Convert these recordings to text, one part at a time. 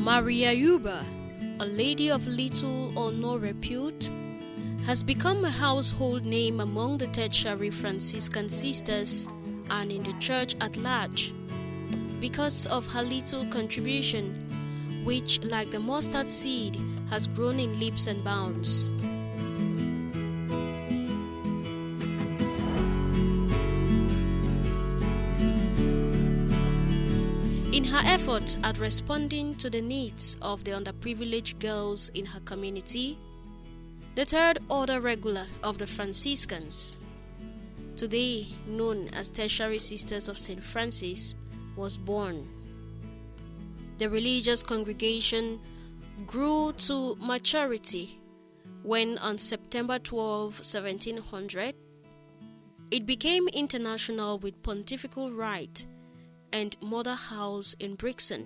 Maria Yuba, a lady of little or no repute, has become a household name among the tertiary Franciscan sisters and in the church at large because of her little contribution, which, like the mustard seed, has grown in leaps and bounds. In her efforts at responding to the needs of the underprivileged girls in her community, the third order regular of the Franciscans, today known as Tertiary Sisters of St. Francis, was born. The religious congregation grew to maturity when on September 12, 1700, it became international with pontifical right and mother house in Brixton.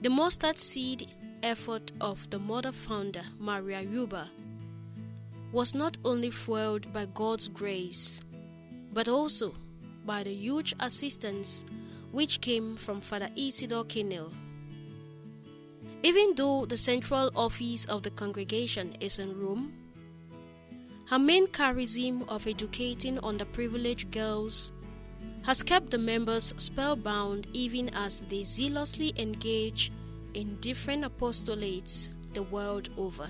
The mustard seed effort of the mother founder, Maria Yuba, was not only fueled by God's grace, but also by the huge assistance which came from Father Isidore Kinel. Even though the central office of the congregation is in Rome, her main charism of educating underprivileged girls has kept the members spellbound even as they zealously engage in different apostolates the world over.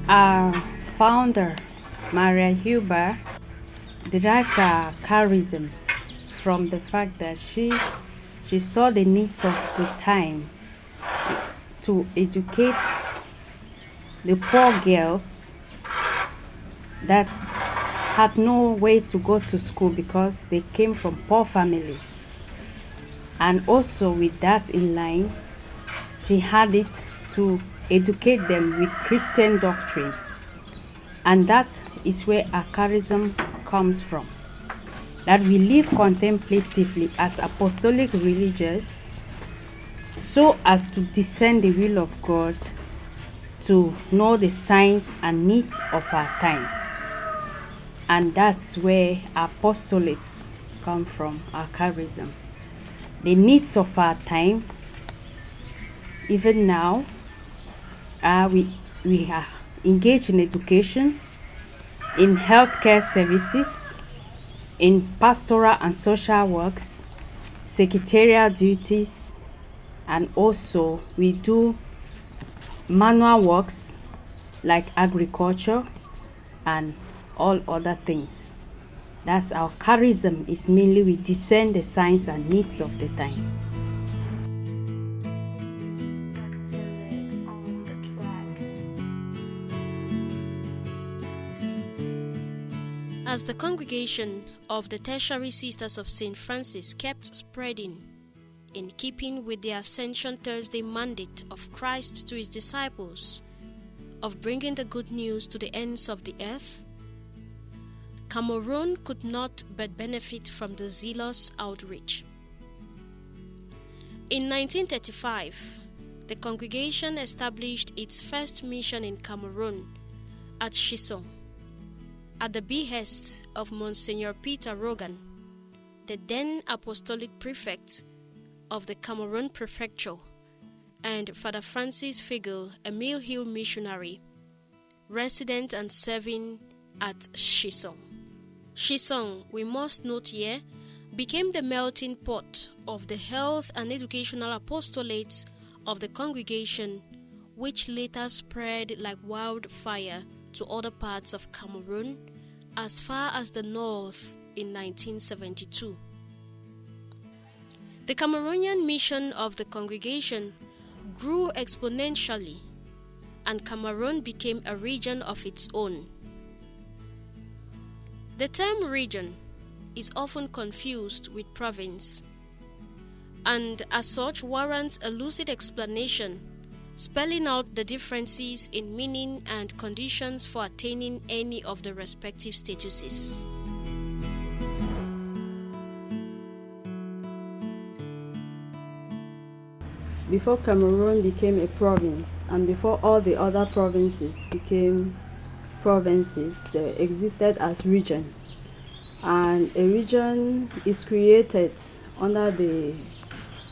Our founder, Maria Yuba, derived her charism from the fact that she saw the needs of the time to educate the poor girls that had no way to go to school because they came from poor families. And also with that in line, she had it to educate them with Christian doctrine. And that is where our charism comes from. That we live contemplatively as apostolic religious so as to discern the will of God, to know the signs and needs of our time. And that's where apostolates come from, our charism. The needs of our time, even now, we are engaged in education, in healthcare services, in pastoral and social works, secretarial duties, and also we do manual works like agriculture and all other things. That's our charism, is mainly we discern the signs and needs of the time. As the congregation of the Tertiary Sisters of St. Francis kept spreading, in keeping with the Ascension Thursday mandate of Christ to his disciples of bringing the good news to the ends of the earth, Cameroon could not but benefit from the zealous outreach. In 1935, the congregation established its first mission in Cameroon at Chisson, at the behest of Monsignor Peter Rogan, the then apostolic prefect of the Cameroon Prefecture, and Father Francis Figel, a Mill Hill missionary, resident and serving at Chisson. Chisson, we must note here, became the melting pot of the health and educational apostolates of the congregation, which later spread like wildfire to other parts of Cameroon as far as the north in 1972. The Cameroonian mission of the congregation grew exponentially, and Cameroon became a region of its own. The term region is often confused with province, and as such warrants a lucid explanation, spelling out the differences in meaning and conditions for attaining any of the respective statuses. Before Cameroon became a province, and before all the other provinces became provinces, they existed as regions. and a region is created under the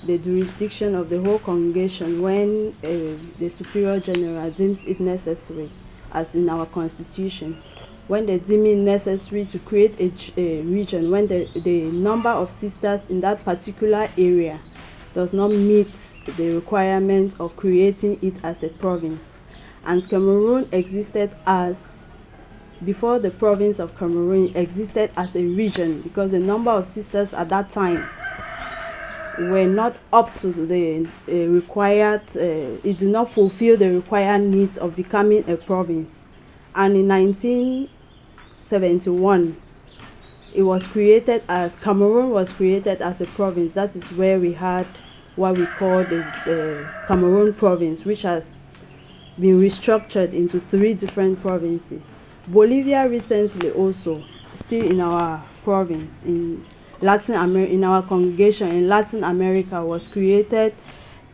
jurisdiction of the whole congregation when the superior general deems it necessary, as in our constitution. When they deem it necessary to create a region, when the number of sisters in that particular area does not meet the requirement of creating it as a province. And Cameroon existed as, before the province of Cameroon existed as a region, because the number of sisters at that time were not up to the required, it did not fulfill the required needs of becoming a province. And in 1971, it was created as, Cameroon was created as a province. That is where we had what we call the Cameroon province, which has been restructured into 3 different provinces. Bolivia recently also, still in our province, in Latin America, in our congregation in Latin America, was created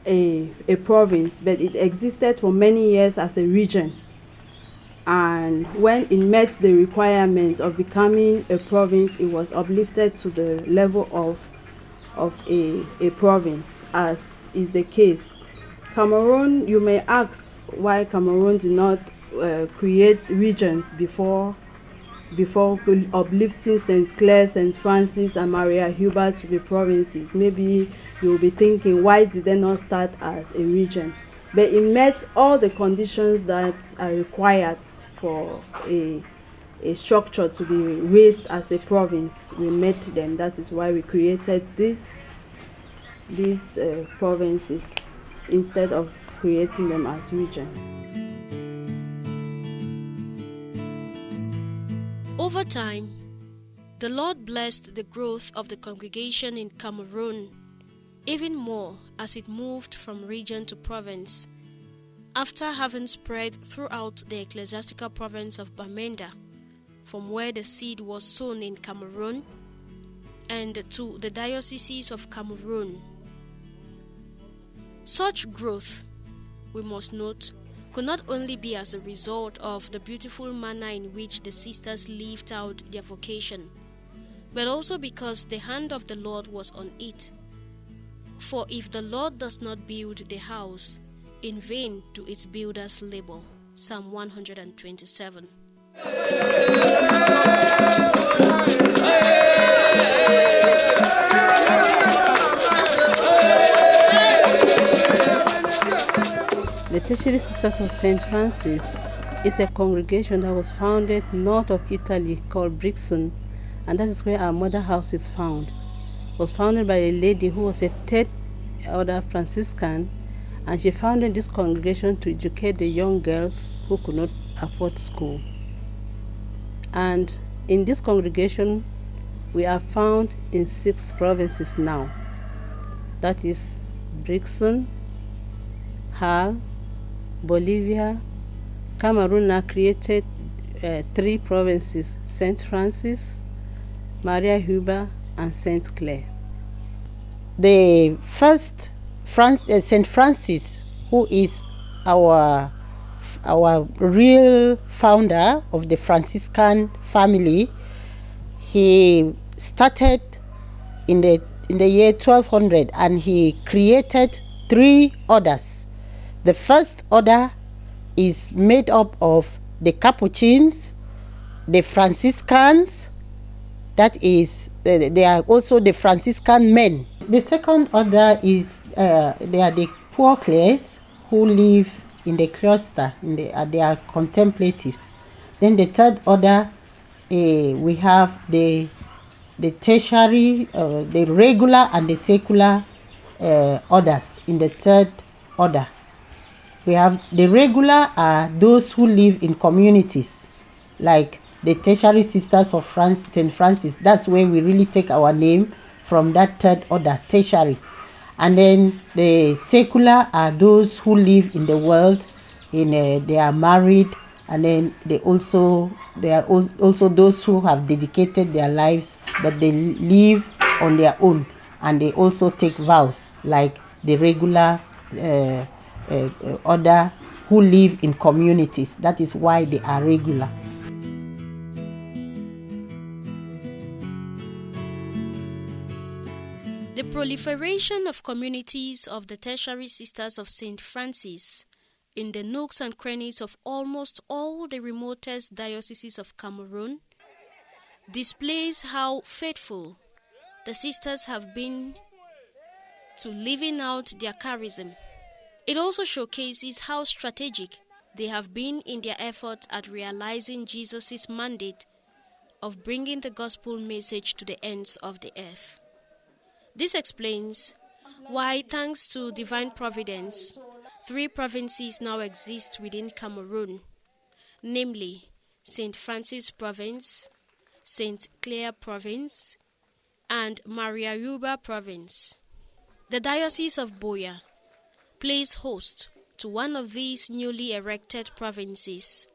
a province, but it existed for many years as a region. And when it met the requirements of becoming a province, it was uplifted to the level of a province, as is the case. Cameroon, you may ask why Cameroon did not create regions before uplifting St. Clare, St. Francis, and Maria Huber to be provinces. Maybe you will be thinking, why did they not start as a region? But it met all the conditions that are required for a structure to be raised as a province. We met them. That is why we created these provinces instead of creating them as regions. Over time, the Lord blessed the growth of the congregation in Cameroon even more as it moved from region to province, after having spread throughout the ecclesiastical province of Bamenda, from where the seed was sown in Cameroon, and to the dioceses of Cameroon. Such growth, we must note, could not only be as a result of the beautiful manner in which the sisters lived out their vocation, but also because the hand of the Lord was on it. For if the Lord does not build the house, in vain do its builders labor. Psalm 127. The Tertiary Sisters of St. Francis is a congregation that was founded north of Italy called BESONG, and that is where our mother house is found. It was founded by a lady who was a third order Franciscan, and she founded this congregation to educate the young girls who could not afford school. And in this congregation, we are found in 6 provinces now. That is BESONG, Hal, Bolivia. Cameroon now created 3 provinces: St. Francis, Maria Huber, and St. Clare. The first St. Francis, who is our real founder of the Franciscan family, he started in the year 1200, and he created 3 orders. The first order is made up of the Capuchins, the Franciscans, that is, they are also the Franciscan men. The second order is, they are the poor clares who live in the cloister, they are contemplatives. Then the third order, we have the tertiary, the regular and the secular orders in the third order. We have the regular are those who live in communities, like the Tertiary Sisters of St. Francis. That's where we really take our name from, that third order, tertiary. And then the secular are those who live in the world, they are married, and then there are also those who have dedicated their lives, but they live on their own, and they also take vows, like the regular order who live in communities. That is why they are regular. proliferation of communities of the Tertiary Sisters of St. Francis in the nooks and crannies of almost all the remotest dioceses of Cameroon displays how faithful the sisters have been to living out their charism. It also showcases how strategic they have been in their effort at realizing Jesus' mandate of bringing the gospel message to the ends of the earth. This explains why, thanks to divine providence, 3 provinces now exist within Cameroon, namely St. Francis Province, St. Clare Province, and Maria Yuba Province. The Diocese of Buea plays host to one of these newly erected provinces,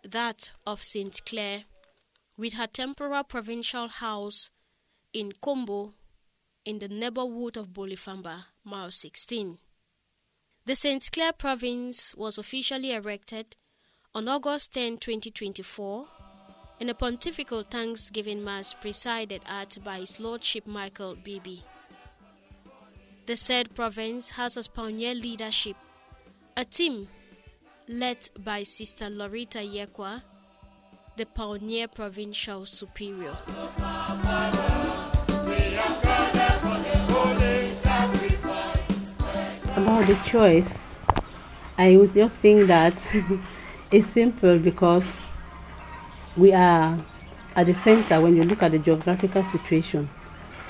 that of St. Clare, with her temporal provincial house in Kombo, in the neighborhood of Bolifamba, Mile 16. The St. Clare province was officially erected on August 10, 2024, in a pontifical Thanksgiving Mass presided at by His Lordship Michael Bibi. The said province has as pioneer leadership a team led by Sister Lorita Yekwa, the pioneer provincial superior. About the choice, I would just think that it's simple because we are at the center when you look at the geographical situation,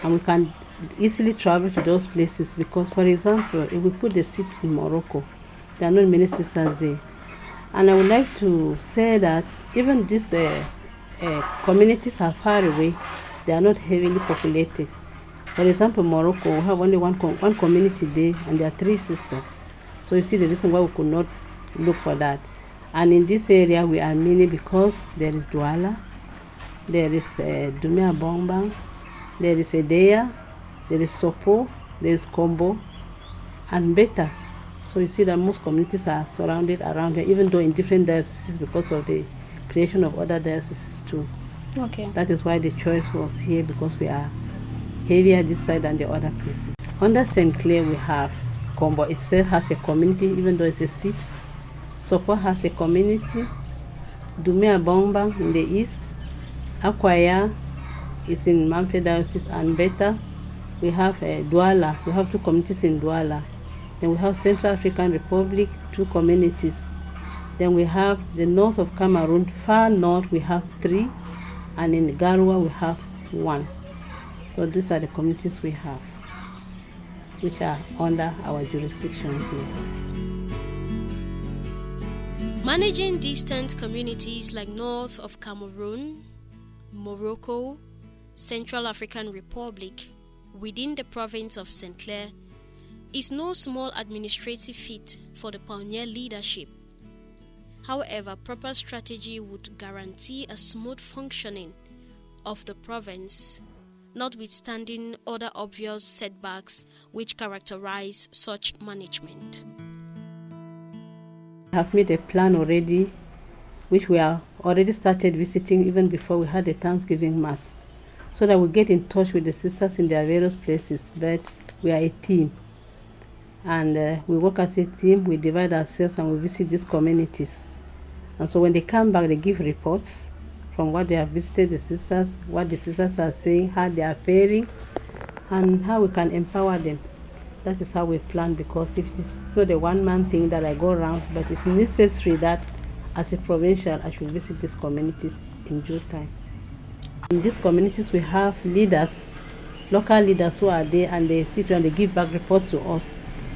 and we can easily travel to those places because, for example, if we put the seat in Morocco, there are not many sisters there. And I would like to say that even these communities are far away, they are not heavily populated. For example, Morocco, we have only one community there, and there are 3 sisters. So you see the reason why we could not look for that. And in this area, we are many because there is Douala, there is Dumia Bongbang, there is Edea, there is Sopo, there is Kombo, and Beta. So you see that most communities are surrounded around here, even though in different dioceses because of the creation of other dioceses too. Okay. That is why the choice was here, because we are heavier this side than the other places. Under St. Clare, we have Kombo itself has a community, even though it's a seat. Sopo has a community. Dumia Bomba in the east. Akwaya is in Mamfe Diocese, and Beta. We have Douala. We have 2 communities in Douala. Then we have Central African Republic, 2 communities. Then we have the north of Cameroon, far north, we have 3. And in Garua, we have 1. So these are the communities we have, which are under our jurisdiction here. Managing distant communities like north of Cameroon, Morocco, Central African Republic, within the province of St. Clare, is no small administrative feat for the pioneer leadership. However, proper strategy would guarantee a smooth functioning of the province, notwithstanding other obvious setbacks which characterize such management. We have made a plan already, which we are already started visiting even before we had the Thanksgiving Mass, so that we get in touch with the sisters in their various places. But we are a team, and we work as a team, we divide ourselves and we visit these communities. And so when they come back, they give reports from what they have visited the sisters, what the sisters are saying, how they are faring, and how we can empower them. That is how we plan, because if it's not a one-man thing that I go around, but it's necessary that as a provincial I should visit these communities in due time. In these communities we have leaders, local leaders who are there, and they sit and they give back reports to us.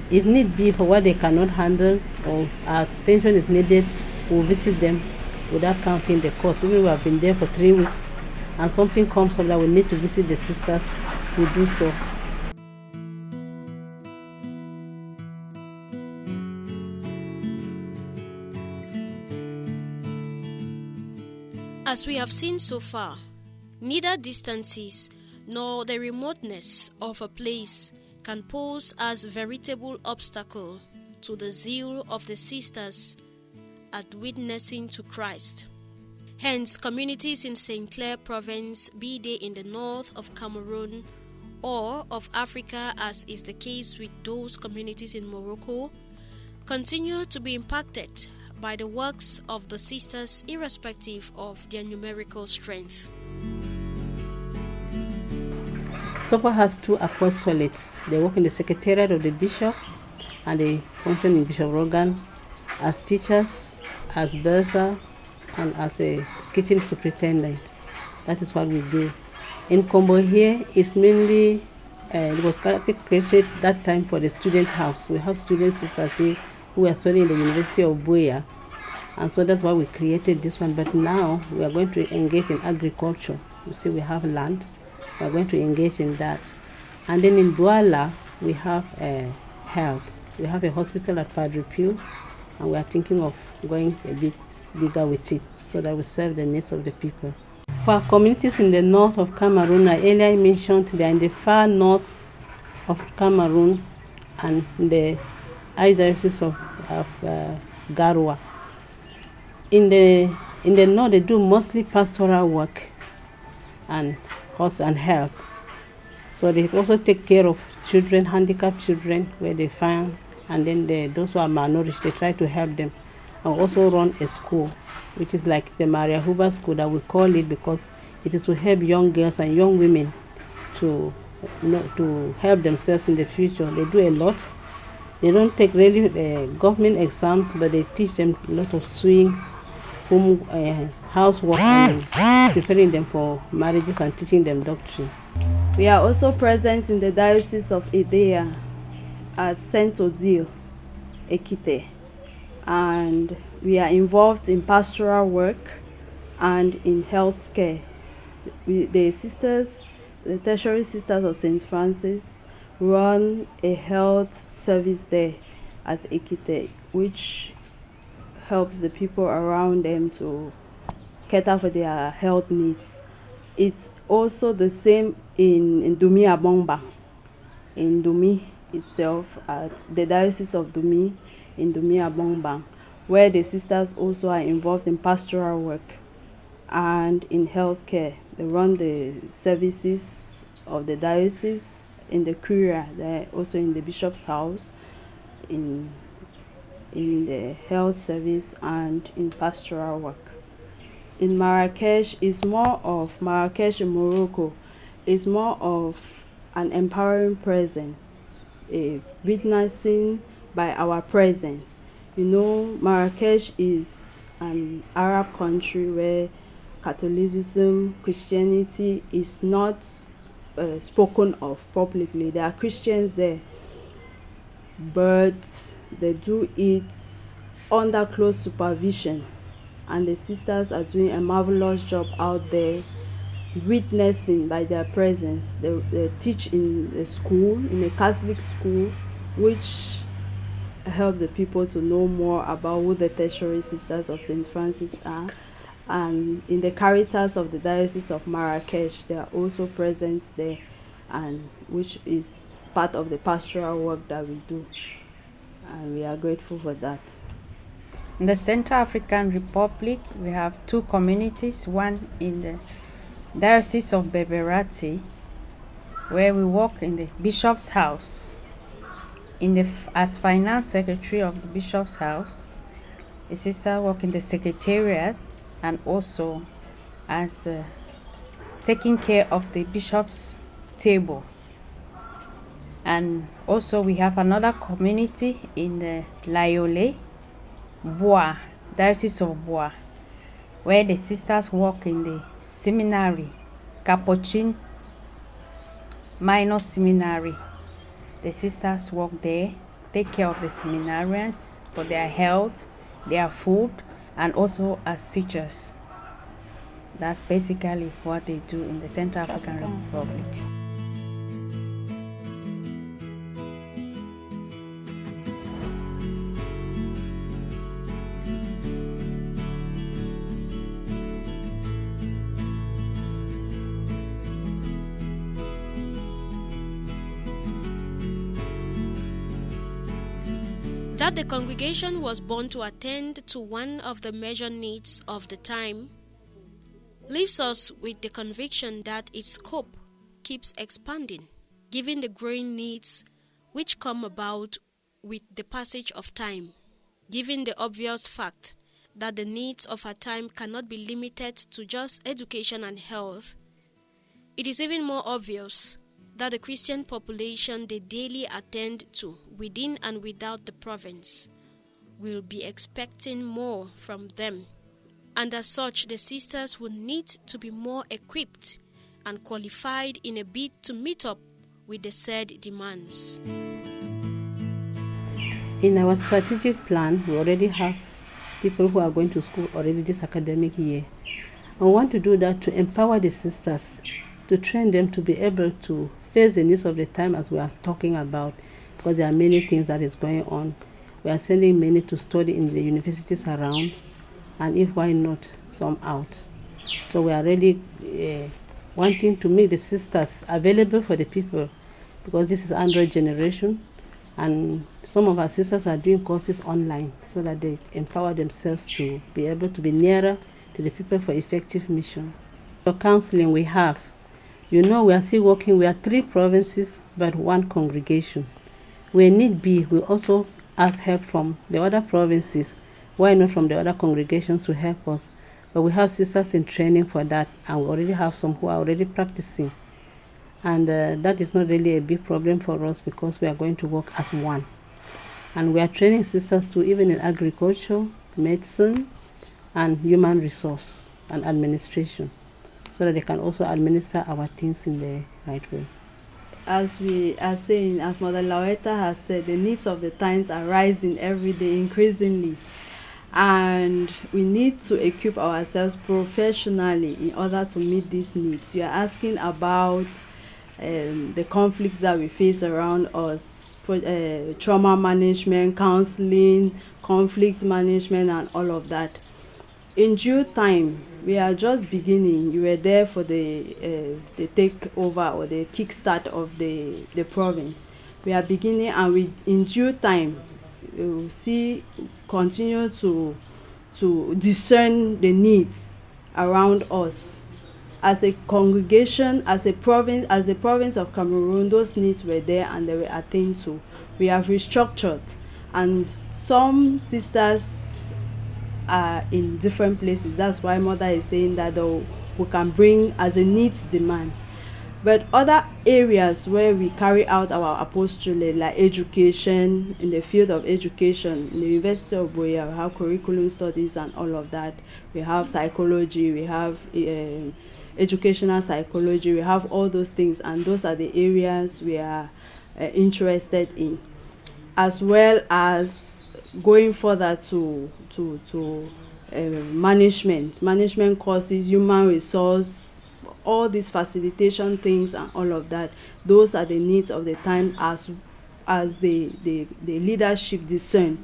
If need be, for what they cannot handle or our attention is needed, we'll visit them without counting the cost. Even we have been there for 3 weeks and something comes up that we need to visit the sisters, we do so. As we have seen so far, neither distances nor the remoteness of a place can pose as veritable obstacle to the zeal of the sisters at witnessing to Christ. Hence, communities in St. Clare Province, be they in the north of Cameroon or of Africa, as is the case with those communities in Morocco, continue to be impacted by the works of the sisters irrespective of their numerical strength. SOPA has 2 apostolates. They work in the secretariat of the bishop and they function in Bishop Rogan as teachers, as bursar, and as a kitchen superintendent. That is what we do. In Combo here is mainly, it was created that time for the student house. We have student sisters here who are studying in the University of Buea, and so that's why we created this one. But now we are going to engage in agriculture. You see, we have land. We are going to engage in that. And then in Douala, we have health. We have a hospital at Padre Pio, and we are thinking of going a bit bigger with it so that we serve the needs of the people. For our communities in the north of Cameroon, I earlier mentioned they are in the far north of Cameroon and the Diocese of Garoua. In the north, they do mostly pastoral work and health. So they also take care of children, handicapped children, where they find, and then those who are malnourished, they try to help them. And also run a school, which is like the Maria Huber School that we call it, because it is to help young girls and young women to help themselves in the future. They do a lot. They don't take really government exams, but they teach them a lot of sewing, home housework, and preparing them for marriages and teaching them doctrine. We are also present in the Diocese of Edea at Saint Odile, Ekite, and we are involved in pastoral work and in healthcare. The Tertiary Sisters of St. Francis run a health service there at Ekite, which helps the people around them to cater for their health needs. It's also the same in Dumi Abongba, in Dumi itself, at the Diocese of Dumi, in Dumi Abongba, where the sisters also are involved in pastoral work and in healthcare. They run the services of the diocese in the Curia, they're also in the bishop's house, in the health service and in pastoral work. In Marrakesh in Morocco is more of an empowering presence, a witnessing by our presence. You know, Marrakesh is an Arab country where Catholicism, Christianity is not spoken of publicly. There are Christians there, but they do it under close supervision, and the sisters are doing a marvelous job out there, witnessing by their presence. They teach in a school, in a Catholic school, which helps the people to know more about who the Tertiary Sisters of St. Francis are. And in the Caritas of the Diocese of Marrakesh, they are also present there, and which is part of the pastoral work that we do, and we are grateful for that. In the Central African Republic, we have 2 communities, one in the Diocese of Beberati, where we work in the Bishop's House. As finance secretary of the Bishop's House, a sister work in the secretariat and also as taking care of the Bishop's table. And also we have another community in the Layole, Boa, Diocese of Boa, where the sisters work in the seminary, Capuchin Minor Seminary. The sisters work there, take care of the seminarians for their health, their food, and also as teachers. That's basically what they do in the Central African Republic. That the congregation was born to attend to one of the major needs of the time leaves us with the conviction that its scope keeps expanding. given the growing needs which come about with the passage of time, given the obvious fact that the needs of our time cannot be limited to just education and health. It is even more obvious that the Christian population they daily attend to within and without the province will be expecting more from them, and as such the sisters will need to be more equipped and qualified in a bid to meet up with the said demands. In our strategic plan, we already have people who are going to school already this academic year. I want to do that to empower the sisters, to train them to be able to face the needs of the time as we are talking about, because there are many things that is going on. We are sending many to study in the universities around, and if why not, some out. So we are really wanting to make the sisters available for the people, because this is Android generation, and some of our sisters are doing courses online so that they empower themselves to be able to be nearer to the people for effective mission. So counseling we have, we are still working. We are 3 provinces but 1 congregation. Where need be, we also ask help from the other provinces. Why not from the other congregations to help us? But we have sisters in training for that, and we already have some who are already practicing. And that is not really a big problem for us, because we are going to work as one. And we are training sisters too, even in agriculture, medicine, and human resource and administration, so that they can also administer our things in the right way. As we are saying, as Mother Lauretta has said, the needs of the times are rising every day increasingly, and we need to equip ourselves professionally in order to meet these needs. You are asking about the conflicts that we face around us, trauma management, counseling, conflict management, and all of that. In due time, we are just beginning. You were there for the takeover or the kickstart of the province. We are beginning, and we in due time you will see continue to discern the needs around us. As a congregation, as a province of Cameroon, those needs were there and they were attained to. We have restructured, and some sisters are in different places. That's why Mother is saying that we can bring as a needs demand. But other areas where we carry out our apostolate, like education, in the field of education, in the University of Buea, we have curriculum studies and all of that. We have psychology, we have educational psychology, we have all those things, and those are the areas we are interested in, as well as going further to management courses, human resource, all these facilitation things and all of that. Those are the needs of the time as the leadership discern,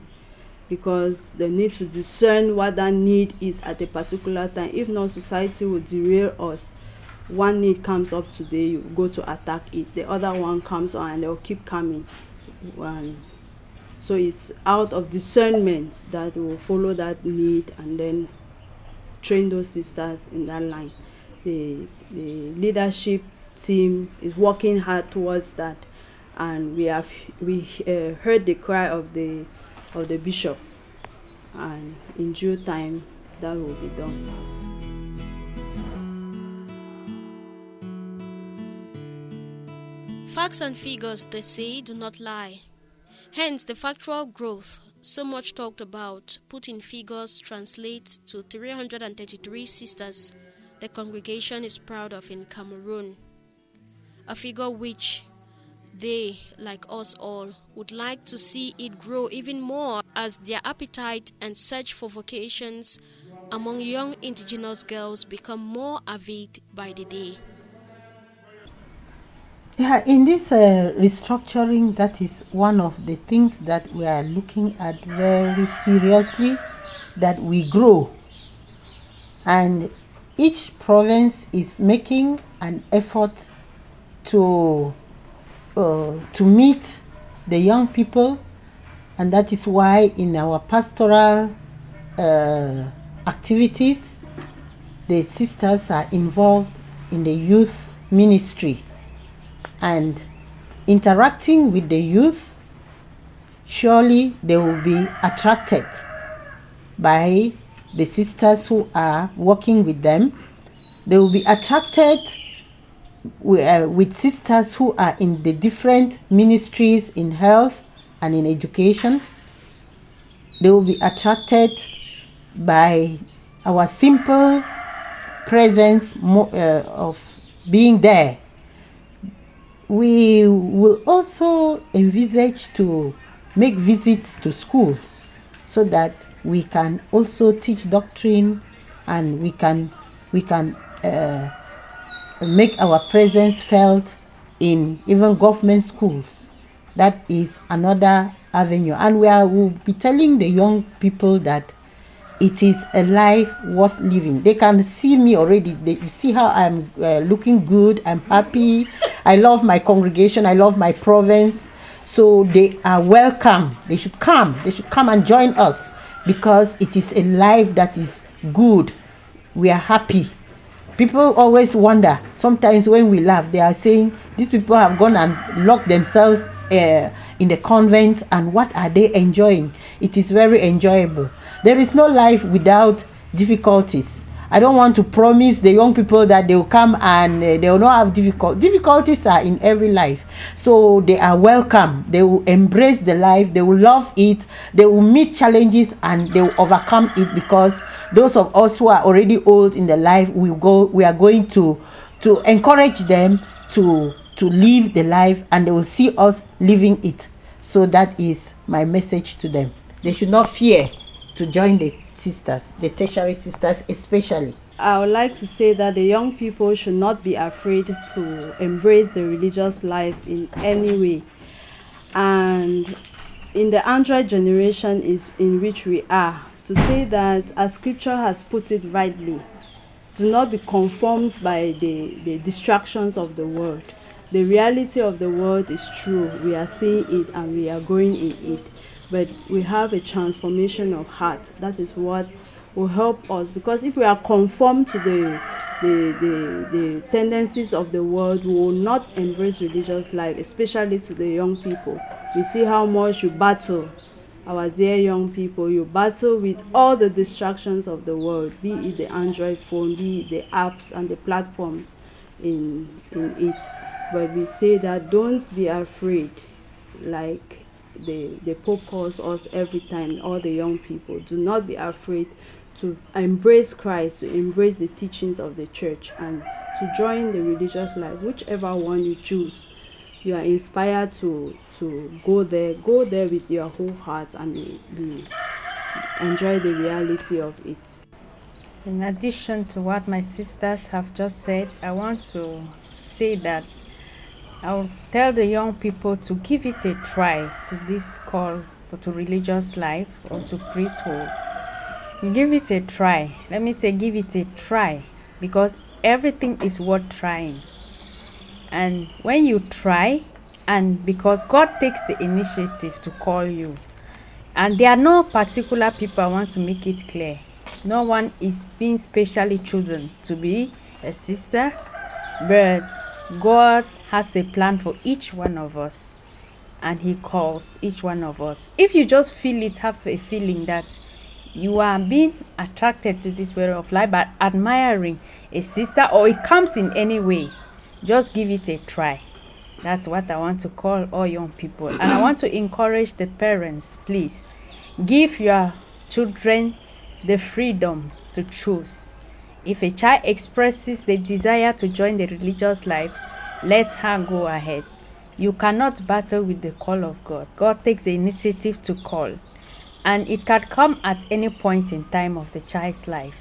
because they need to discern what that need is at a particular time. If not, society will derail us. One need comes up today, you go to attack it, the other one comes on and they'll keep coming. So it's out of discernment that we will follow that need and then train those sisters in that line. The leadership team is working hard towards that, and we heard the cry of the bishop, and in due time that will be done. Facts and figures, they say, do not lie. Hence, the factual growth, so much talked about, put in figures, translates to 333 sisters the congregation is proud of in Cameroon. A figure which they, like us all, would like to see it grow even more, as their appetite and search for vocations among young indigenous girls become more avid by the day. Yeah, in this restructuring, that is one of the things that we are looking at very seriously, that we grow. And each province is making an effort to meet the young people, and that is why in our pastoral activities, the sisters are involved in the youth ministry, and interacting with the youth, surely they will be attracted by the sisters who are working with them. They will be attracted with sisters who are in the different ministries in health and in education. They will be attracted by our simple presence of being there. We will also envisage to make visits to schools so that we can also teach doctrine, and we can make our presence felt in even government schools. That is another avenue, and will be telling the young people that it is a life worth living. They can see me already. You see how I'm looking good. I'm happy. I love my congregation. I love my province. So they are welcome. They should come. They should come and join us, because it is a life that is good. We are happy. People always wonder, sometimes when we laugh, they are saying, these people have gone and locked themselves in the convent, and what are they enjoying? It is very enjoyable. There is no life without difficulties. I don't want to promise the young people that they will come and they will not have difficulties are in every life. So they are welcome. They will embrace the life. They will love it. They will meet challenges and they will overcome it, because those of us who are already old in the life, we are going to encourage them to live the life, and they will see us living it. So that is my message to them. They should not fear to join the sisters, the tertiary sisters especially. I would like to say that the young people should not be afraid to embrace the religious life in any way. And in the Android generation is in which we are, to say that, as scripture has put it rightly, do not be conformed by the distractions of the world. The reality of the world is true. We are seeing it and we are going in it. But we have a transformation of heart. That is what will help us. Because if we are conformed to the tendencies of the world, we will not embrace religious life, especially to the young people. We see how much you battle, our dear young people. You battle with all the distractions of the world, be it the Android phone, be it the apps and the platforms in it. But we say that don't be afraid, like the Pope calls us every time, all the young people. Do not be afraid to embrace Christ, to embrace the teachings of the church, and to join the religious life, whichever one you choose. You are inspired to go there with your whole heart and enjoy the reality of it. In addition to what my sisters have just said, I want to say that I'll tell the young people to give it a try to this call to religious life or to priesthood. Give it a try. Let me say give it a try, because everything is worth trying. And when you try, and because God takes the initiative to call you, and there are no particular people, I want to make it clear, no one is being specially chosen to be a sister, but God has a plan for each one of us, and he calls each one of us. If you just feel it, have a feeling that you are being attracted to this way of life, but admiring a sister, or it comes in any way, just give it a try. That's what I want to call all young people. And I want to encourage the parents, please give your children the freedom to choose. If a child expresses the desire to join the religious life, let her go ahead. You cannot battle with the call of God. God takes the initiative to call, and it can come at any point in time of the child's life.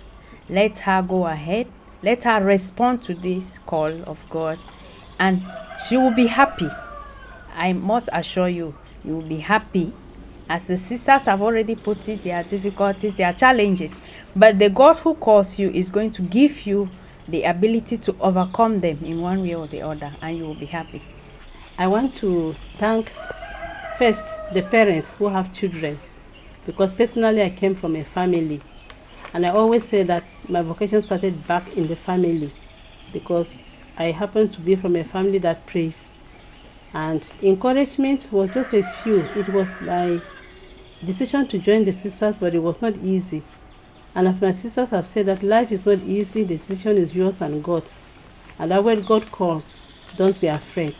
Let her go ahead. Let her respond to this call of God, and she will be happy. I must assure you, you will be happy. As the sisters have already put it, there are difficulties, there are challenges, but the God who calls you is going to give you the ability to overcome them in one way or the other, and you will be happy. I want to thank first the parents who have children, because personally I came from a family, and I always say that my vocation started back in the family, because I happen to be from a family that prays, And encouragement was just a few. It was my decision to join the sisters, but it was not easy. And as my sisters have said, that life is not easy, the decision is yours and God's. And that when God calls, don't be afraid.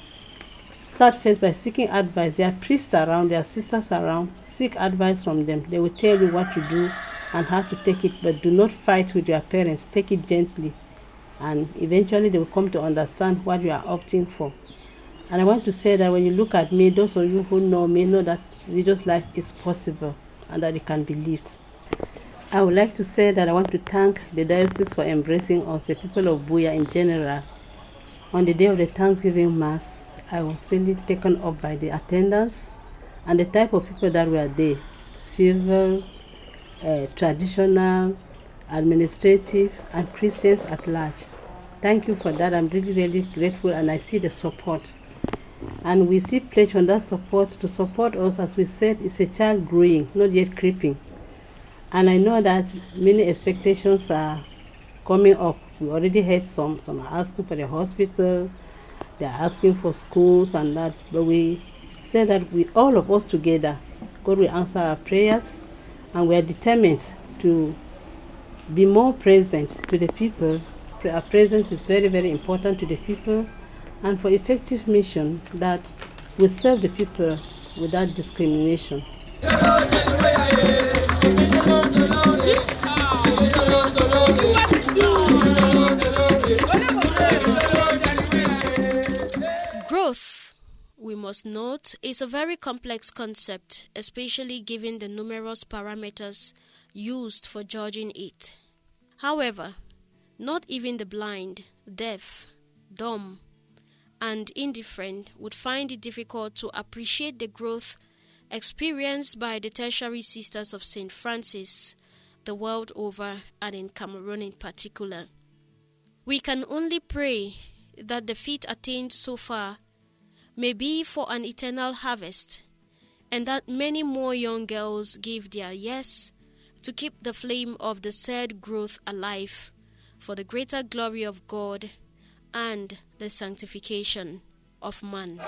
Start first by seeking advice. There are priests around, there are sisters around. Seek advice from them. They will tell you what to do and how to take it, but do not fight with your parents. Take it gently. And eventually they will come to understand what you are opting for. And I want to say that when you look at me, those of you who know me know that religious life is possible and that it can be lived. I would like to say that I want to thank the diocese for embracing us, the people of Buea in general. On the day of the Thanksgiving Mass, I was really taken up by the attendance and the type of people that were there. Civil, traditional, administrative, and Christians at large. Thank you for that. I'm really, really grateful, and I see the support. And we see pledge on that support to support us. As we said, it's a child growing, not yet creeping. And I know that many expectations are coming up. We already had some are asking for the hospital, they're asking for schools and that. But we say that we, all of us together, God will answer our prayers, and we are determined to be more present to the people. Our presence is very, very important to the people, and for effective mission that we serve the people without discrimination. Growth, we must note, is a very complex concept, especially given the numerous parameters used for judging it. However, not even the blind, deaf, dumb, and indifferent would find it difficult to appreciate the growth experienced by the tertiary sisters of St. Francis the world over, and in Cameroon in particular. We can only pray that the feat attained so far may be for an eternal harvest, and that many more young girls give their yes to keep the flame of the said growth alive for the greater glory of God and the sanctification of man.